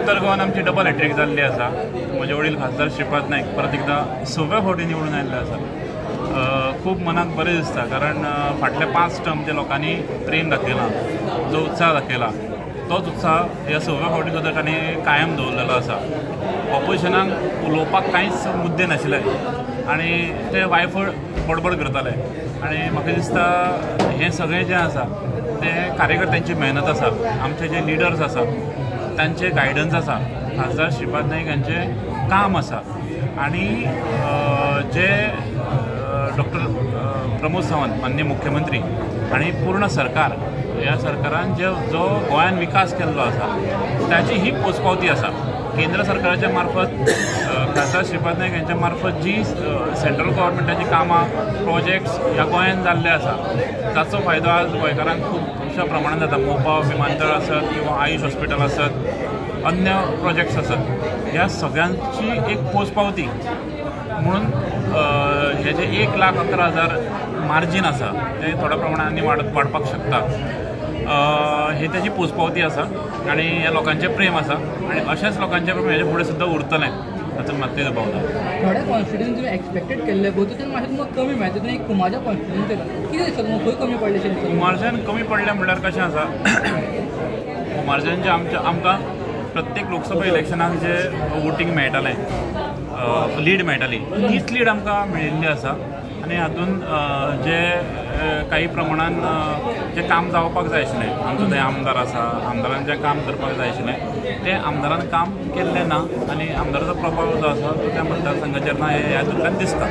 उत्तर गोवान आमची डबल हॅट्रिक जाल्ली आसा. म्हजे वडील खासदार श्रीपाद नायक परत एकदा 6व्या फावटी निवडून आयिल्ले आसा. खूब मनाक बरें दिसता, कारण फाटले 5 टर्म जे लोकांनी प्रेम दाखयला, जो उत्साह दाखयला, तोच उत्साह ह्या 6व्या फावटी सुद्धा तांणी कायम दवरलेलो आसा. ऑपोजिशनाक उलोवपाक कांयच मुद्दे नाशिल्ले आनी ते वायफळ बडबड करताले. आनी म्हाका दिसता हें सगळें जें आसा तें कार्यकर्त्यांची मेहनत आसा, आमचे जे लिडर्स आसा तांचे गायडन्स आसा, खासदार श्रीपाद नायक यांचें काम आसा. आनी जे डॉक्टर प्रमोद सावंत माननीय मुख्यमंत्री आनी पूर्ण सरकार, ह्या सरकारान जो गोंयान विकास केल्लो आसा ताची ही पोचपावती आसा. केंद्र सरकाराच्या मार्फत खासदार श्रीपाद नायक यांच्या मार्फत जी सेंट्रल गव्हर्मेंटाची कामां प्रोजेक्ट्स ह्या गोंयान जाल्ले आसा ताचो फायदो आज गोंयकारांक खुबशा प्रमाणात जाता. मोपा विमानतळ आसत किंवा आयुष हॉस्पिटल आसत, अन्य प्रोजेक्ट्स आसत, ह्या सगळ्यांची एक पोचपावती म्हणून हे जे 1,11,000 मार्जीन आसा ते थोड्या प्रमाणांनी वाडपाक शकता. हे त्याची पोचपावती आसा आनी ह्या लोकांचें प्रेम आसा आनी अशेंच लोकांचें प्रेम हेजे फुडें सुद्दां उरतलें हातूंत मात्तूय दुबाव ना. थोडे कॉन्फिडन्स तुमी एक्सपेक्टेड केल्ले बहुतेक मातशें तुमकां कमी मेळटा. तुमी एक कुमारच्या कॉन्फिडन्स कितें दिसता तुमकां खंय कमी पडलेशें दिसता? कुमारजान कमी पडलें म्हणल्यार कशें आसा, कुमारजान जे आमकां प्रत्येक लोकसभा इलेक्शनाक जे वोटींग मेळटालें, लीड मेळटाली, तीच लीड आमकां मेळिल्ली आसा. आनी हातूंत जे काही प्रमाणान जे काम जावपाक जाय आशिल्लें, आमचो थंय आमदार आसा, आमदारान जें काम करपाक जाय आशिल्लें तें आमदारान काम केल्लें ना. आनी आमदाराचो प्रभाव जो आसा तो त्या मतदारसंघाचेर ना हें हातूंतल्यान दिसता,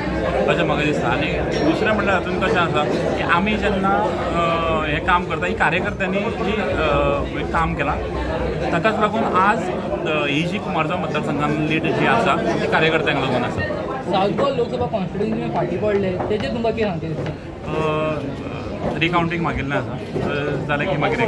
अशें म्हाका दिसता. आनी दुसरें म्हणल्यार हातूंत कशें आसा की आमी जेन्ना हें काम करता, ही कार्यकर्त्यांनी जी काम केलां ताकाच लागून आज ही जी कुमारगांव मतदारसंघान लीड जी आसा ती कार्यकर्त्यांक लागून आसा. सावथ गोवा लोकसभा कॉन्फिडन्स तुमी फाटीं पडले तेजेर तुमकां कितें सांगता दिसता? रिकावंटींग मागिल्लें आसा, जालें की मागीर